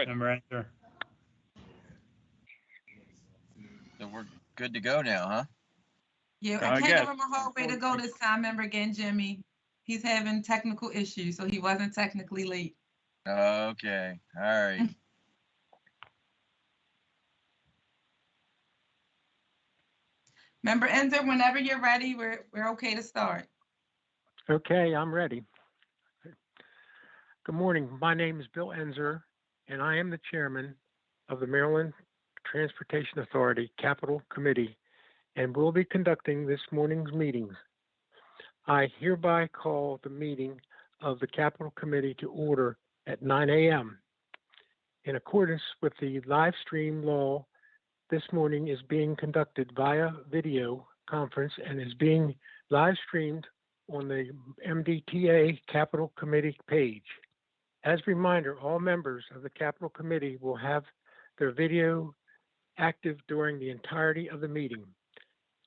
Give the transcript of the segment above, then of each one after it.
Member Enter. So we're good to go now, huh? Yeah, I can't give him a whole way to go this time. Remember again, Jimmy, he's having technical issues, so he wasn't technically late. Okay, all right. Member Enter, whenever you're ready, we're okay to start. Okay, I'm ready. Good morning. My name is Bill Enzer, and I am the chairman of the Maryland Transportation Authority Capital Committee, and will be conducting this morning's meetings. I hereby call the meeting of the Capital Committee to order at 9 a.m. In accordance with the live stream law, this morning is being conducted via video conference and is being live streamed on the MDTA Capital Committee page. As a reminder, all members of the Capital Committee will have their video active during the entirety of the meeting.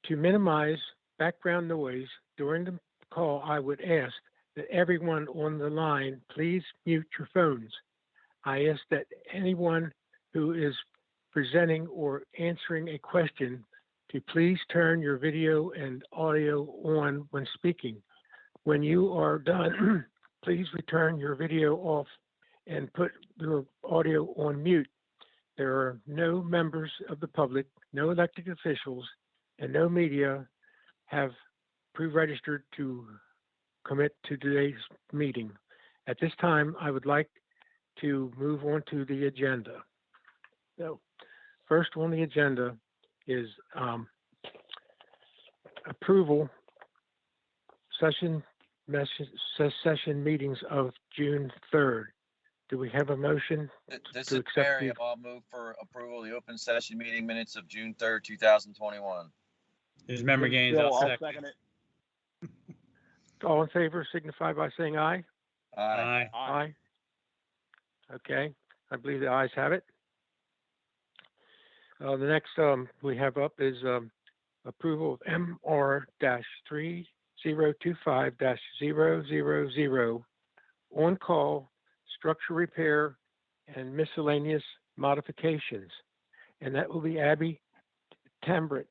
To minimize background noise during the call, I would ask that everyone on the line please mute your phones. I ask that anyone who is presenting or answering a question to please turn your video and audio on when speaking. When you are done, please return your video off and put your audio on mute. There are no members of the public, no elected officials, and no media have pre-registered to commit to today's meeting. At this time, I would like to move on to the agenda. So, first on the agenda is approval session meetings of June 3rd. Do we have a motion This to is accept Barry. I'll move for approval of the open session meeting minutes of June 3rd, 2021. There's Member Gaines. Bill, I'll I'll second it. All in favor signify by saying aye. Aye. Aye. Okay, I believe the ayes have it. The next we have up is approval of MR-3025-000 on-call structure repair and miscellaneous modifications. And that will be Abby Tambrit.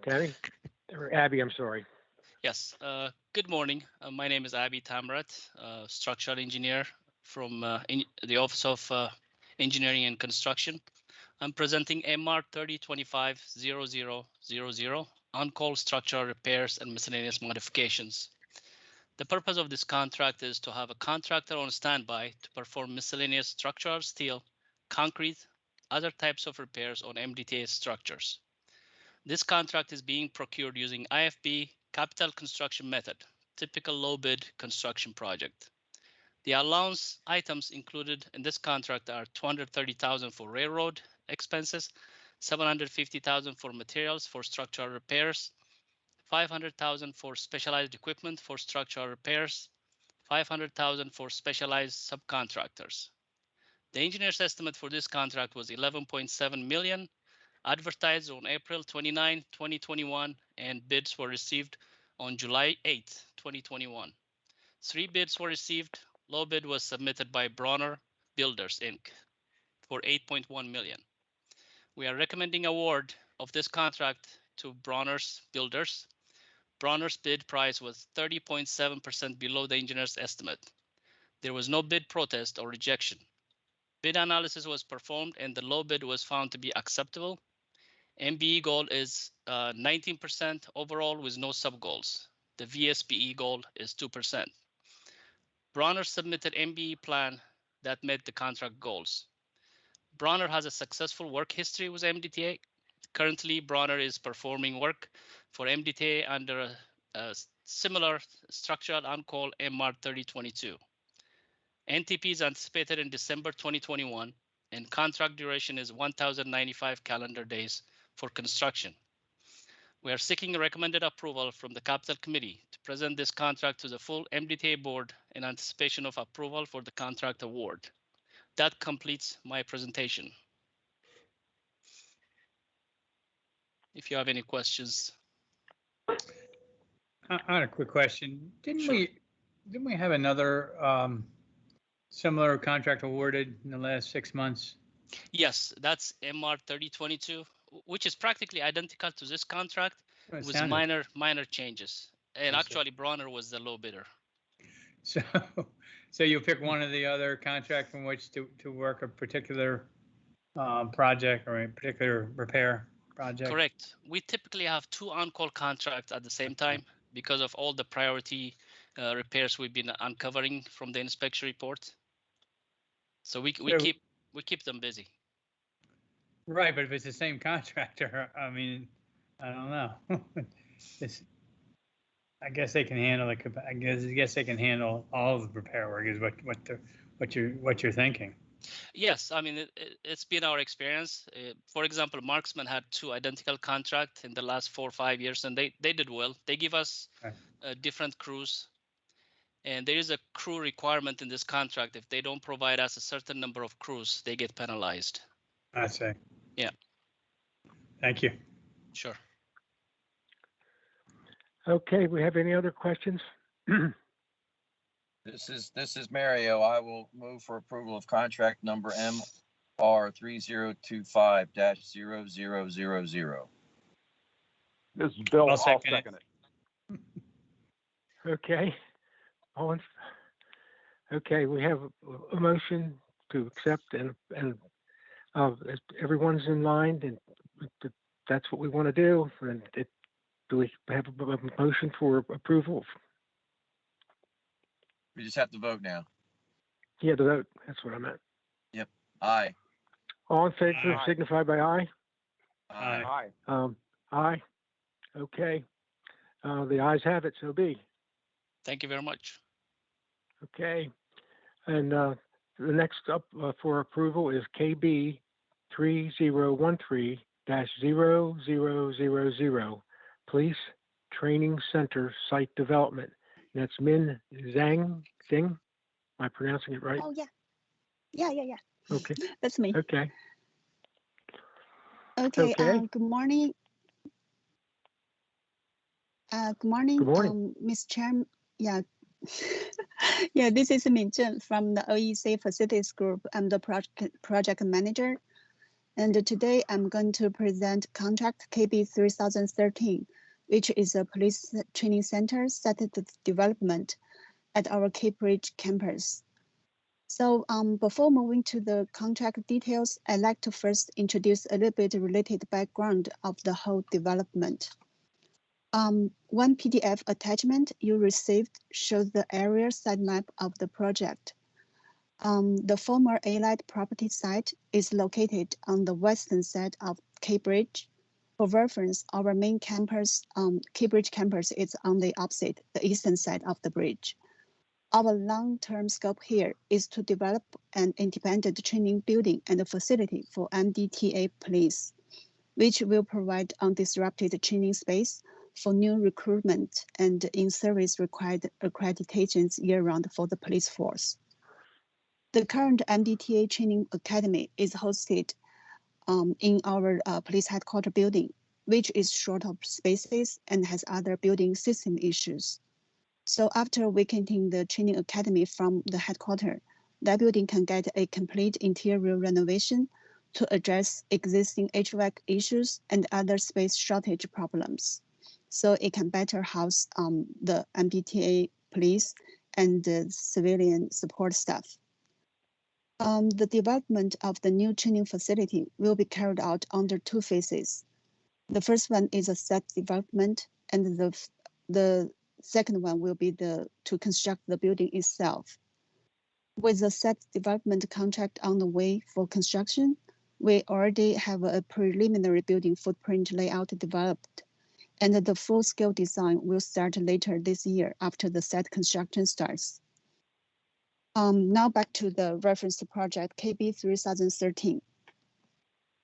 Tammy? Or Abby, I'm sorry. Yes, good morning. My name is Abby Tamrat, structural engineer from the Office of Engineering and Construction. I'm presenting MR 3025-0000 on-call structural repairs and miscellaneous modifications. The purpose of this contract is to have a contractor on standby to perform miscellaneous structural steel, concrete, other types of repairs on MDTA structures. This contract is being procured using IFB capital construction method, typical low bid construction project. The allowance items included in this contract are $230,000 for railroad expenses, $750,000 for materials for structural repairs, $500,000 for specialized equipment for structural repairs, $500,000 for specialized subcontractors. The engineer's estimate for this contract was $11.7 million, advertised on April 29, 2021, and bids were received on July 8, 2021. 3 bids were received. Low bid was submitted by Bronner Builders, Inc. for $8.1 million. We are recommending award of this contract to Bronner's Builders. Bronner's bid price was 30.7% below the engineer's estimate. There was no bid protest or rejection. Bid analysis was performed and the low bid was found to be acceptable. MBE goal is 19% overall with no sub-goals. The VSPE goal is 2%. Bronner submitted MBE plan that met the contract goals. Bronner has a successful work history with MDTA. Currently, Bronner is performing work for MDTA under a similar structural on-call MR 3022. NTP is anticipated in December 2021, and contract duration is 1,095 calendar days for construction. We are seeking recommended approval from the Capital Committee to present this contract to the full MDTA board in anticipation of approval for the contract award. That completes my presentation. If you have any questions. I had a quick question. Didn't we have another similar contract awarded in the last 6 months? Yes, that's MR 3022, which is practically identical to this contract It with sounded- minor changes. And I see. actually, Bronner was the low bidder. So, so you pick one of the other contract from which to work a particular project or a particular repair project? Correct. We typically have 2 on-call contracts at the same time because of all the priority repairs we've been uncovering from the inspection report. So we So- keep them busy. Right, but if it's the same contractor, I mean, I don't know. It's, I guess they can handle it. I guess they can handle all of the repair work is what you're thinking. Yes, I mean it's been our experience. For example, Marksman had 2 identical contracts in the last 4 or 5 years, and they did well. They give us Right. different crews, and there is a crew requirement in this contract. If they don't provide us a certain number of crews, they get penalized. I see. Yeah. Thank you. Sure. Okay, we have any other questions? This is Mario. I will move for approval of contract number MR 3025-0000. This is Bill. I'll I'll second it. second it. Okay. Okay, we have a motion to accept and everyone's in line and that's what we want to do. And do we have a motion for approval? We just have to vote now. Yeah, the vote. That's what I meant. Aye. All in favor Aye. signify by aye. Aye. Aye. Aye. Okay. The ayes have it, so be. Thank you very much. Okay. And the next up for approval is KB 3013-0000, Police Training Center Site Development. And that's Min Zhang. Am I pronouncing it right? Oh, yeah. Yeah. Okay. That's me. Okay. Okay. Okay. Good morning. Good morning. Good morning. Ms. Chairman. Yeah. Yeah, this is Min Zheng from the OEC Facilities Group. I'm the project manager. And today I'm going to present contract KB 3013, which is a police training center site development at our Cape Ridge campus. So before moving to the contract details, I'd like to first introduce a little bit related background of the whole development. One PDF attachment you received shows the area site map of the project. The former Allied property site is located on the western side of Cape Ridge. For reference, our main campus, Cape Ridge campus, is on the opposite, the eastern side of the bridge. Our long-term scope here is to develop an independent training building and a facility for MDTA police, which will provide undisrupted training space for new recruitment and in-service required accreditations year-round for the police force. The current MDTA Training Academy is hosted in our police headquarters building, which is short of spaces and has other building system issues. So after vacating the training academy from the headquarters, that building can get a complete interior renovation to address existing HVAC issues and other space shortage problems. So it can better house the MDTA police and the civilian support staff. The development of the new training facility will be carried out under 2 phases. The first one is a site development, and the second one will be to construct the building itself. With the site development contract on the way for construction, we already have a preliminary building footprint layout developed, and the full-scale design will start later this year after the site construction starts. Now back to the reference project KB 3013.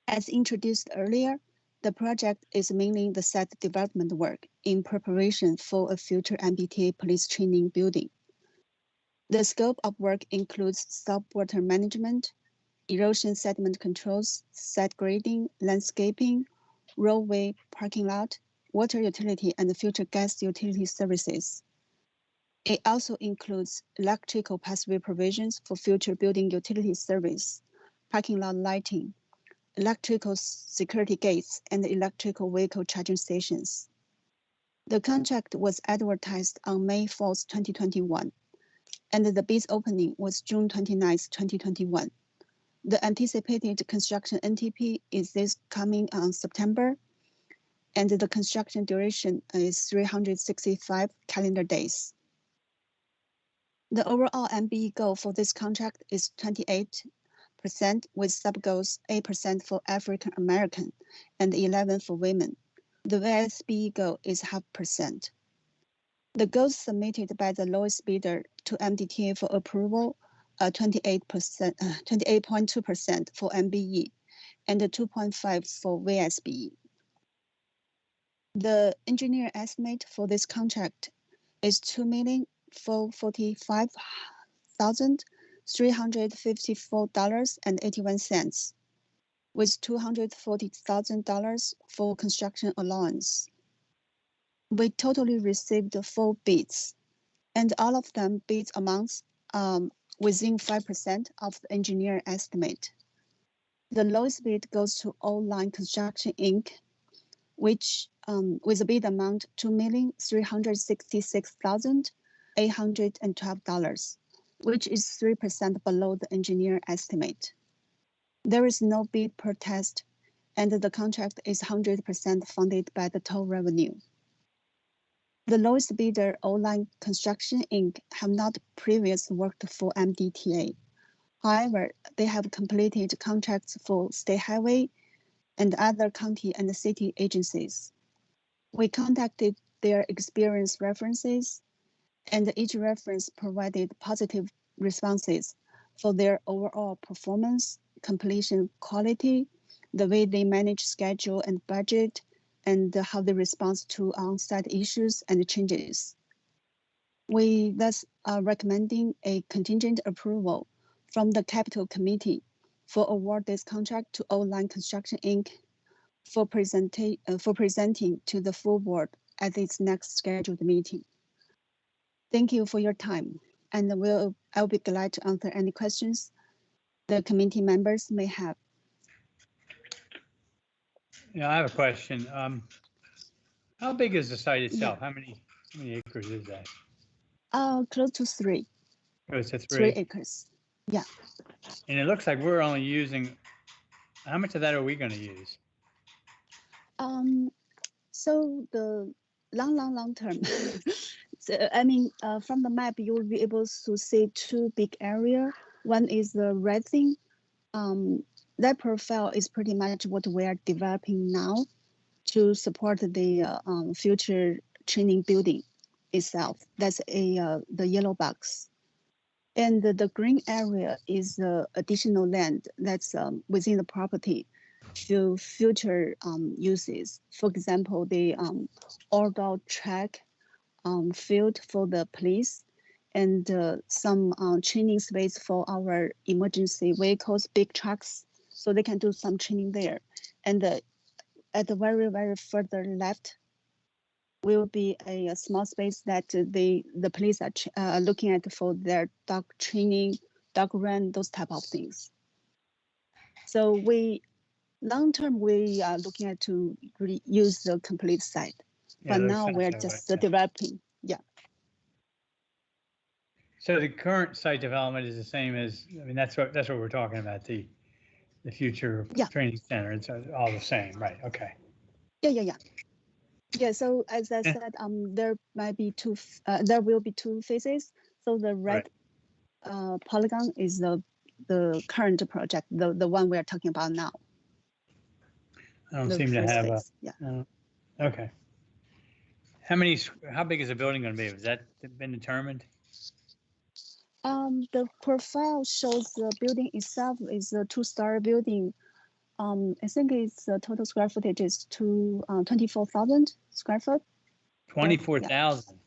As introduced earlier, the project is mainly the site development work in preparation for a future MDTA police training building. The scope of work includes saltwater management, erosion sediment controls, site grading, landscaping, roadway, parking lot, water utility, and future gas utility services. It also includes electrical pathway provisions for future building utility service, parking lot lighting, electrical security gates, and electrical vehicle charging stations. The contract was advertised on May 4th, 2021, and the bid opening was June 29th, 2021. The anticipated construction NTP is this coming on September, and the construction duration is 365 calendar days. The overall MBE goal for this contract is 28%, with sub-goals 8% for African American and 11% for women. The VSBE goal is 0.5%. The goals submitted by the lowest bidder to MDTA for approval are 28.2% for MBE and 2.5% for VSBE. The engineer estimate for this contract is $2,445,354.81, with $240,000 for construction allowance. We totally received 4 bids, and all of them bid amounts within 5% of the engineer estimate. The lowest bid goes to All Line Construction Inc., which with a bid amount $2,366,812, which is 3% below the engineer estimate. There is no bid protest, and the contract is 100% funded by the toll revenue. The lowest bidder, All Line Construction Inc., have not previously worked for MDTA. However, they have completed contracts for state highway and other county and city agencies. We contacted their experience references, and each reference provided positive responses for their overall performance, completion quality, the way they manage schedule and budget, and how they respond to on-site issues and changes. We thus are recommending a contingent approval from the Capital Committee for award this contract to All Line Construction Inc. for presenting to the full board at its next scheduled meeting. Thank you for your time, and I'll be glad to answer any questions the committee members may have. Yeah, I have a question. How big is the site itself? How many acres is that? Close to 3. Close to 3 3. acres. Yeah. And it looks like we're only using, how much of that are we going to use? So the long term. So, I mean, from the map, you will be able to see 2 big areas. One is the red thing. That profile is pretty much what we are developing now to support the future training building itself. That's the yellow box. And the green area is additional land that's within the property to future uses. For example, the outdoor track field for the police, and some training space for our emergency vehicles, big trucks, so they can do some training there. And at the very further left will be a small space that the police are looking at for their dog training, dog run, those type of things. So long term, we are looking at to really use the complete site. Yeah, But now we're just developing. Yeah. So the current site development is the same as, I mean, that's what we're talking about, the future training center. It's all the same, right? Okay. Yeah, so as I said, there might be there will be 2 phases. So the red polygon is the current project, the one we are talking about now. I don't seem to have phase. Okay. How big is the building going to be? Has that been determined? The profile shows the building itself is a 2-story building. I think its total square footage is 24,000 square foot. 24,000.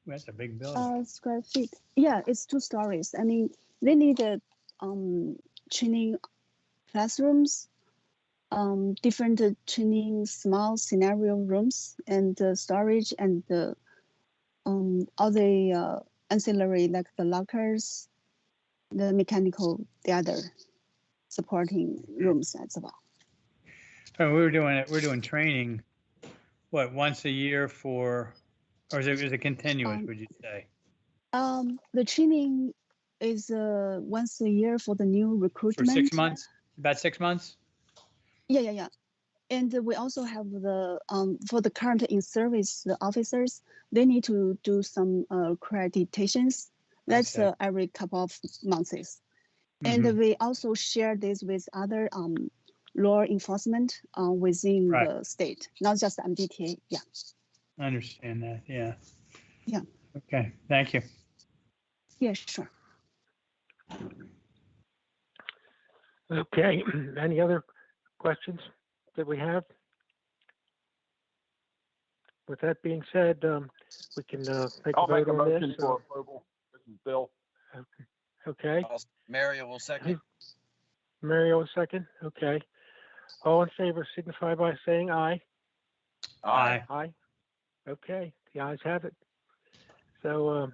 That's a big building. Square feet. Yeah, it's 2 stories. I mean, they need training classrooms, different training small scenario rooms, and storage, and all the ancillary, like the lockers, the mechanical, the other supporting rooms as well. And we're doing training, what, once a year for, or is it continuous, would you say? The training is once a year for the new For recruitment. 6 months? About 6 months? Yeah. And we also have the for the current in service the officers, they need to do some accreditations. That's see. every couple of months. Mhm. And we also share this with other law enforcement within Right. the state, not just MDTA. Yeah. I understand that, yeah. Yeah. Okay, thank you. Yeah, sure. Okay, any other questions that we have? With that being said, we can take a I'll make vote a on motion this. for approval. This is Bill. Okay, Mario will second. Mario, a second. Okay. All in favor signify by saying aye. Aye. Aye. Okay, the ayes have it. So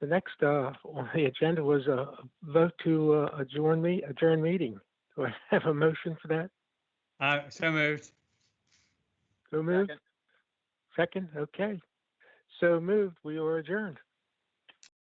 the next on the agenda was a vote to adjourn meeting. Do I have a motion for that? So moved. So moved. Second. Okay. So moved. We are adjourned.